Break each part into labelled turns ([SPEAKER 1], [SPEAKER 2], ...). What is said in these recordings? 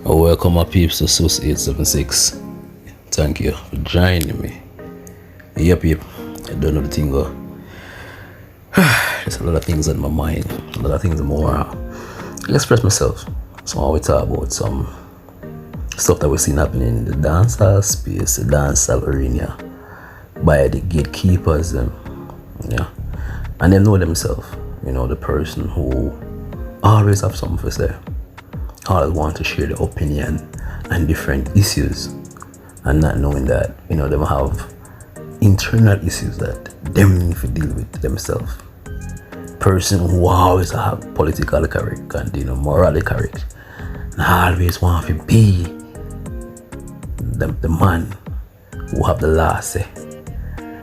[SPEAKER 1] Welcome, my peeps, to SUS 876. Thank you for joining me. Yep, I don't know the thing, go. There's a lot of things on my mind, a lot of things more. Express myself. So, I will talk about some stuff that we're seeing happening in the dancehall space, the dancehall arena, by the gatekeepers, yeah. And they know themselves, the person who always have something to say. Always want to share their opinion and different issues, and not knowing that them have internal issues that them need to deal with themselves. Person who always have politically correct and morally correct, and always want to be the man who have the last say,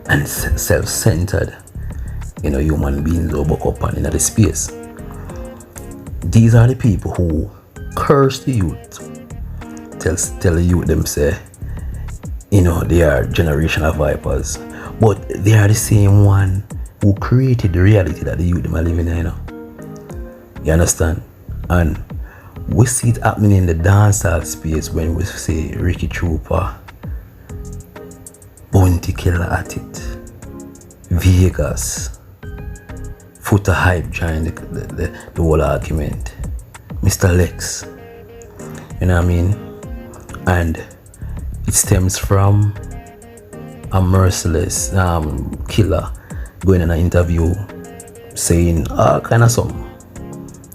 [SPEAKER 1] and self-centered human beings who buck up and in the space. These are the people who curse the youth, tell the youth them say they are generational vipers, but they are the same one who created the reality that the youth them are living in. You understand? And we see it happening in the dancehall space when we say Ricky Trooper, Bounty Killer at it, Vegas, Foota hype join the whole argument, Mr. Lex, you know what I mean? And it stems from a merciless killer going in an interview saying all kind of something.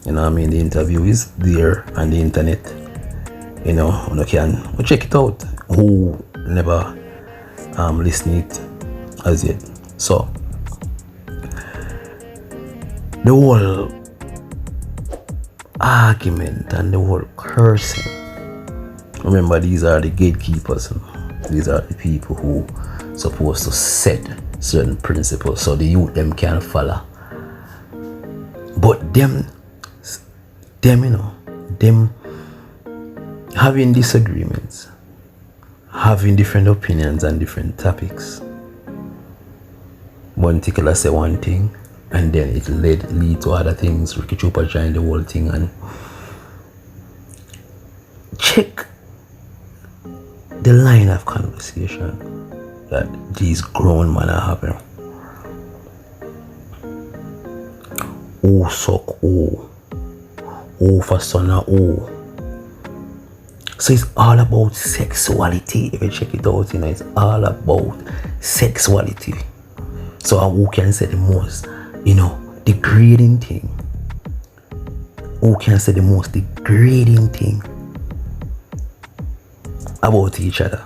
[SPEAKER 1] You know what I mean? The interview is there on the internet. You can check it out. Who never listen it as yet. So the whole argument and the whole cursing. Remember, these are the gatekeepers. These are the people who supposed to set certain principles so the youth them can follow. But them having disagreements, having different opinions on different topics. One particular say one thing, and then it lead to other things. Ricky Trooper joined the whole thing, and check the line of conversation that these grown men are having. Oh suck, oh for son, oh. So it's all about sexuality. If you check it out, it's all about sexuality. So who can say the most degrading thing? Who can say the most degrading thing about each other?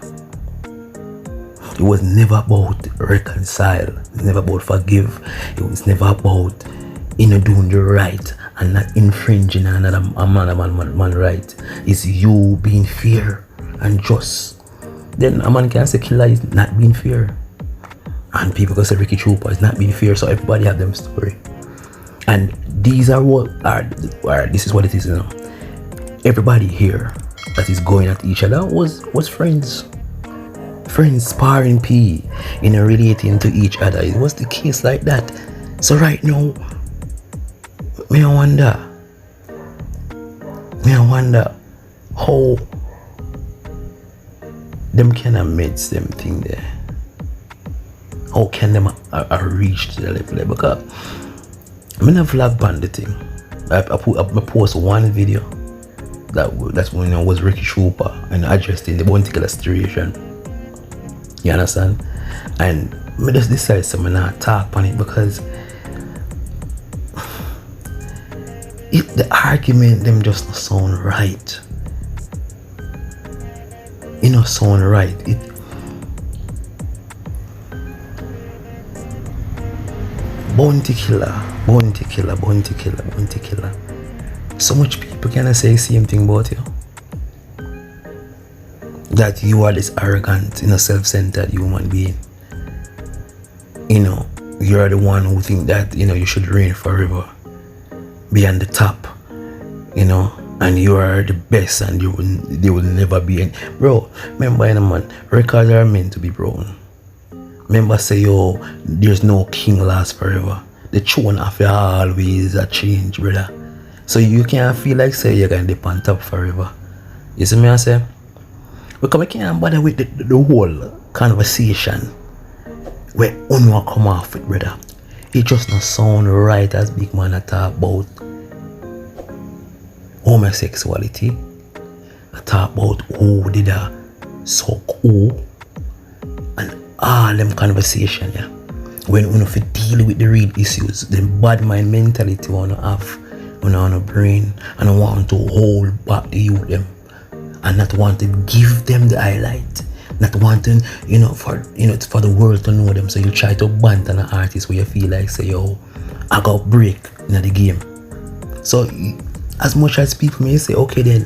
[SPEAKER 1] It was never about reconcile. It was never about forgive. It was never about doing the right and not infringing another man right. It's you being fair and just. Then a man can say killer is not being fair, and people can say Ricky Trooper is not being fair. So everybody have them story, and these are what are this is what it is. Everybody here that is going at each other was friends sparring relating to each other. It was the case like that. So right now, me I wonder how them can have made them thing there. How can them reach the level? Because I never flag ban the thing. I post one video that's when I was Ricky Trooper and addressing the one particular situation. You understand? And I just decided to not talk on it because the argument them just not sound right. Sound right. Bounty killer. So much people can say the same thing about you. That you are this arrogant, self-centered human being. You are the one who think that you should reign forever, be on the top, and you are the best, and they will never be any. Bro, remember, man, records are meant to be broken. Remember, say there's no king lasts forever. The tune of always a change, brother. So you can't feel like say you're gonna dip on top forever. You see me I say? Because I can't bother with the whole conversation where Uno come off with, brother. It just not sound right as big man I talk about homosexuality. I talk about who did a suck who and all them conversation, yeah. When you have to deal with the real issues, the bad mind mentality wanna have on a brain and want to hold back the youth them and not want to give them the highlight, not wanting, for the world to know them. So you try to bant an artist where you feel like say, yo, I got break in the game. So as much as people may say, okay then,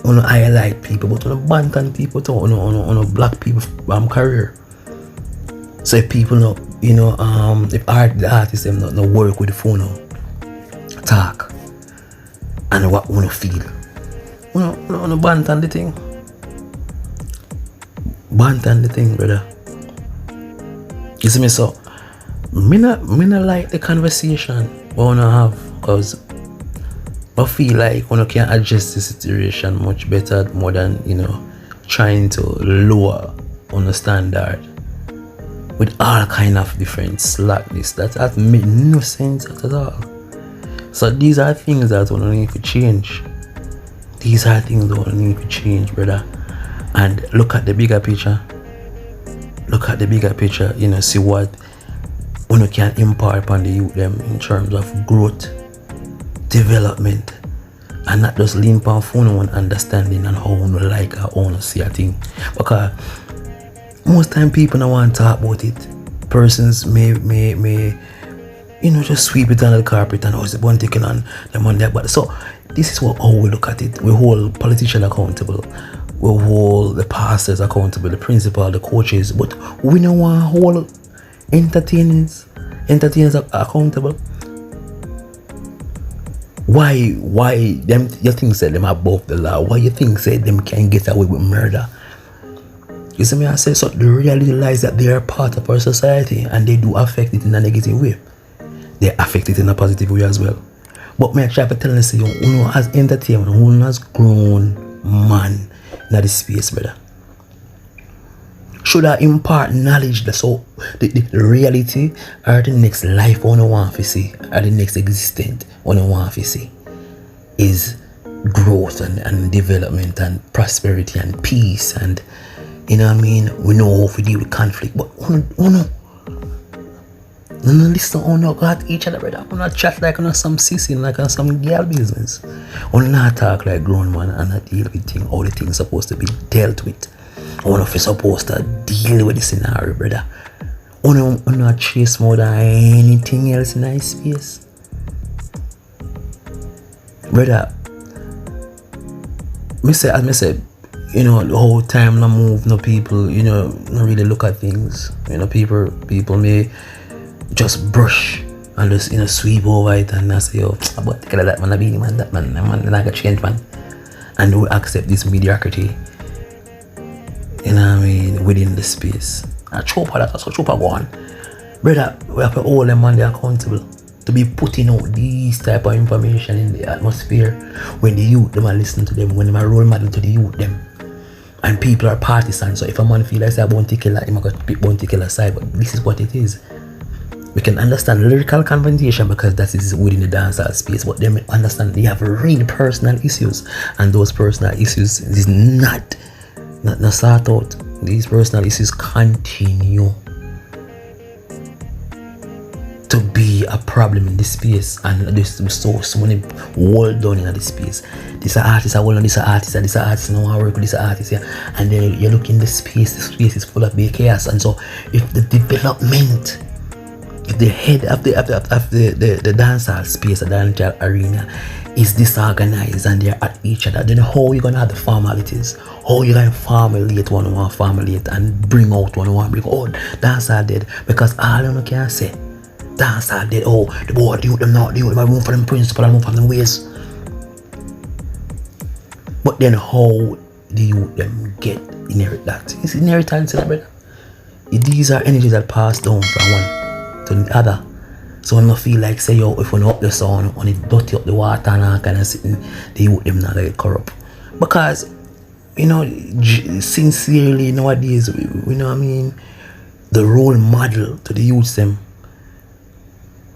[SPEAKER 1] on highlight people, but on bant on people too, on black people career. So if people know, if the artists them not work with the phone now, talk and what wanna feel. On bant on the thing. Bant on the thing, brother. You see me, so me not like the conversation we wanna have, because I feel like one can adjust the situation much better more than trying to lower on the standard with all kind of different slackness that make no sense at all. So these are things that we need to change. These are things that we need to change, brother. And look at the bigger picture. Look at the bigger picture, see what one can impart upon the youth them in terms of growth, development, and not just lean upon phone one understanding and how one like or how one see a thing. Because most time people don't want to talk about it. Persons may just sweep it under the carpet and always one taking on them on their body. So this is how we look at it. We hold politicians accountable. We hold the pastors accountable, the principal, the coaches, but we don't want to hold entertainers accountable. Why them you think say them above the law? Why you think say them can get away with murder? You see me I say, so they realize that they are part of our society and they do affect it in a negative way. They affect it in a positive way as well. But me I try to tell you, say, as entertainment, as grown man in this space, brother. Should I impart knowledge that so the reality or the next life one want to see, or the next existence one want to see is growth and development and prosperity and peace and we know how to deal with conflict, but no listen on got each other, brother. Not chat like on some sissy, like on some girl business. Not talk like grown man and not deal with things, all the things supposed to be dealt with. One of you supposed to deal with the scenario, brother. Not chase more than anything else in this space. Brother, me say, the whole time I move, people, not really look at things. People may just brush and just, sweep over it and I say, but take that man, I be man, that man, not gonna change, man. And we accept this mediocrity, within the space. I chop that, so chop go on. Brother, we have to hold them man, they're accountable to be putting out these type of information in the atmosphere when the youth them are listening to them, when they are role model to the youth them. And people are partisan, so if a man feel like say Bounty Killer, he might pick Bounty Killer side, but this is what it is. We can understand lyrical confrontation because that is within the dancehall space, but then we understand they have real personal issues, and those personal issues is not sort out. These personal issues continue to be a problem in this space, and there's so many world done in this space. This artist, I will on this artist, and this artist, no one work with this artist here, and then you look in the space is full of big chaos. And so if the development, if the head of the dancehall space, the dancehall arena is disorganized and they're at each other, then how you gonna have the formalities? How you gonna formulate one formulate and bring out one bring out dancehall dead? Because all you can say dancehall dead. Oh, the boy do them not do them. I move for them principle, I move for them ways. But then how do you them get inherit that? It's inheritance, brother. These are energies that pass down from one to the other. So I don't feel like say if we up the sun, on it dirty up the water and all kind of sitting, the youth them not get corrupt. Because, sincerely nowadays, you know what I mean, the role model to the youth them,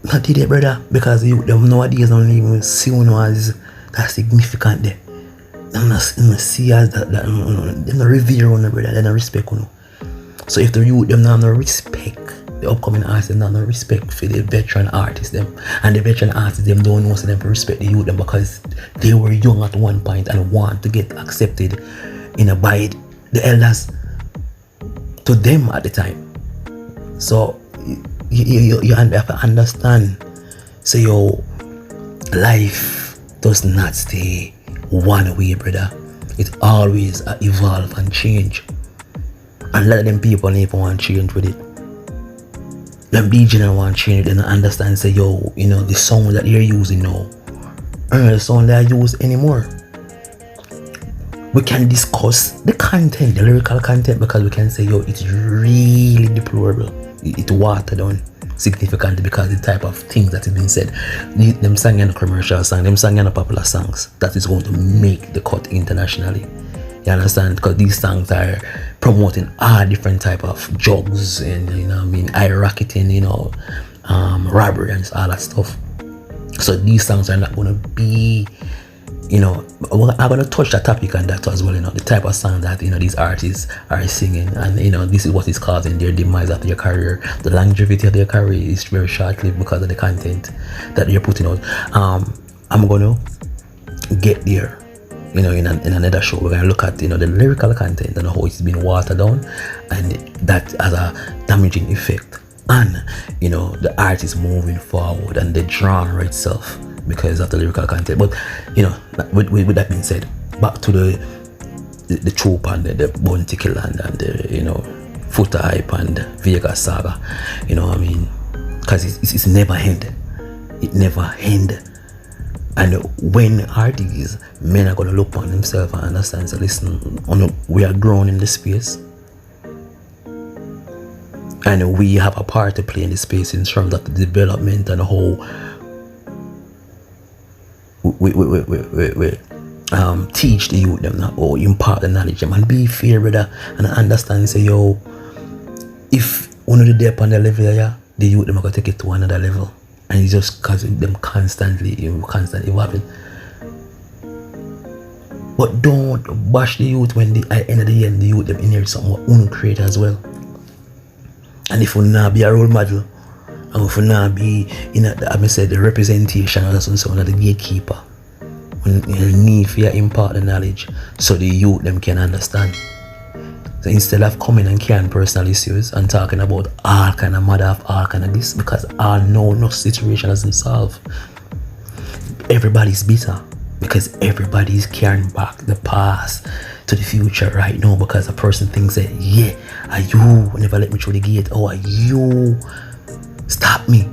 [SPEAKER 1] not today, brother, because the youth them nowadays don't even see as that significant there. They don't see as that they don't revere on, brother, they don't respect on. So if the youth them not no respect the upcoming artists, them not no respect for the veteran artists them, and the veteran artists them don't know them to respect the youth them because they were young at one point and want to get accepted by the elders to them at the time. So you have to understand. So your life does not stay one way, brother. It always evolve and change. And a lot of them people don't even want to change with it. Them DJ don't want to change. They don't understand. Say, the song that you're using now, the song that I use anymore. We can discuss the content, the lyrical content, because we can say, it's really deplorable. It watered down significantly because the type of things that has been said. Them sang in a commercial song, them sang in a popular songs that is going to make the cut internationally. You understand? Because these songs are promoting all different type of drugs and eye racketing, robbery and all that stuff. So these songs are not going to be, I'm going to touch that topic on that as well. The type of song that these artists are singing, and this is what is causing their demise of their career. The longevity of their career is very short-lived because of the content that they're putting out. I'm going to get there. In another show, we're going to look at the lyrical content and how it's been watered down, and that has a damaging effect on the artist moving forward and the genre itself because of the lyrical content. But with that being said, back to the troop and the Bounty Killer and the Foota hype and Vegas saga. Because it's never end. It never end. And when artists, men are going to look on themselves and understand, so listen, we are grown in this space. And we have a part to play in this space in terms of the development and how we teach the youth them or impart the knowledge them and be fair, brother, and understand, say, if one of the depth on the level, the youth them are going to take it to another level. And it's just because them constantly evolving. But don't bash the youth when at the end of the end the youth them inherit something what own create as well. And if we not be a role model, and if we not be the representation or something of the gatekeeper, we need to impart the knowledge so the youth them can understand. So instead of coming and carrying personal issues and talking about all kind of matter of all kind of this, because all know no situation has been solved. Everybody's bitter because everybody's carrying back the past to the future right now, because a person thinks that, are you never let me through the gate, or are you stop me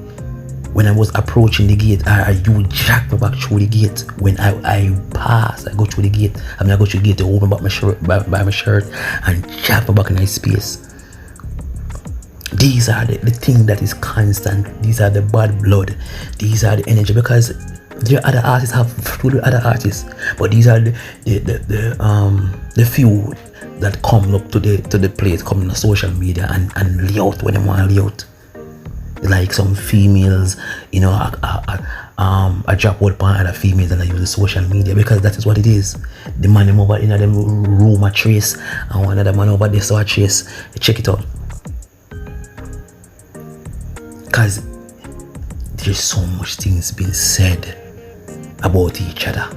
[SPEAKER 1] when I was approaching the gate, are you jack me back through the gate when I pass, I go through the gate, I go through the gate to open back my shirt by my shirt and jack me back in my space. These are the thing that is constant. These are the bad blood. These are the energy, because the other artists have through the other artists, but these are the few that come up to the plate, come on social media and lay out when they want to lay out. Like some females, I drop word upon other females and I use the social media because that is what it is. The man them over in them room a trace, and one other man over there saw a trace. Check it out. Because there's so much things being said about each other.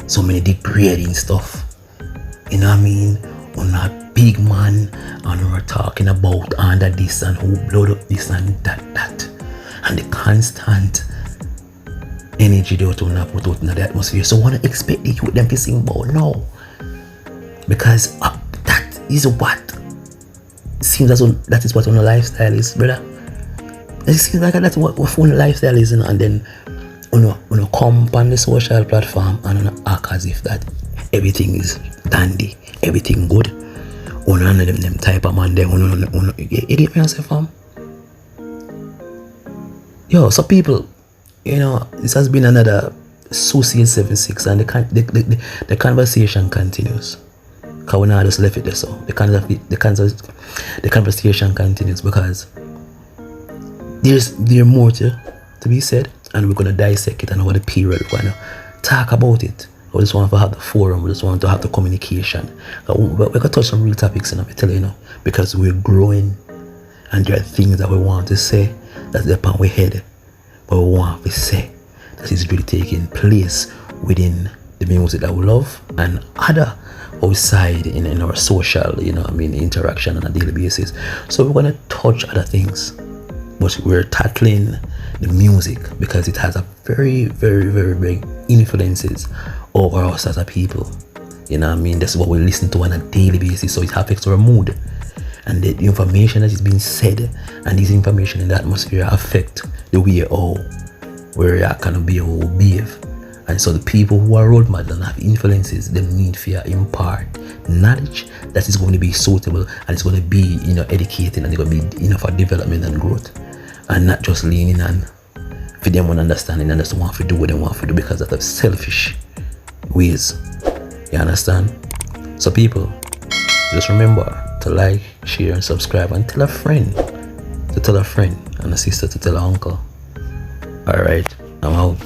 [SPEAKER 1] So many degrading stuff. You know what I mean? On a big man, and we're talking about under this and who blowed up this and that. And the constant energy they want to put out in the atmosphere. So I want to expect the youth them to sing about now. Because that is what seems as though that is what on the lifestyle is, brother. It seems like that's what on the lifestyle is, and then when you come on the social platform and act as if that everything is dandy, everything good. One of them type of man, you get me yourself, fam? Yo, so people, this has been another associate 76 and the conversation continues. Because we not just left it there, so the conversation continues because there's more to be said, and we're gonna dissect it and over the period we're gonna talk about it. We just want to have the forum, we just want to have the communication. We can touch some real topics, and I tell you, because we're growing and there are things that we want to say that's upon our head, but we want to say that is really taking place within the music that we love and other outside in our social, interaction on a daily basis. So we're gonna touch other things, but we're tackling the music because it has a very, very, very big influences over us as a people. That's what we listen to on a daily basis, so it affects our mood. And the information that is being said and this information in the atmosphere affect the way we react and be how we behave. And so the people who are role models and have influences, they need to impart knowledge that is going to be suitable and it's going to be educating, and it's going to be for development and growth, and not just leaning on for them one understanding and just want to do what they want to do because of the selfish ways. You understand? So people, just remember to like, share and subscribe, and tell a friend to tell a friend, and a sister to tell her uncle. Alright, I'm out.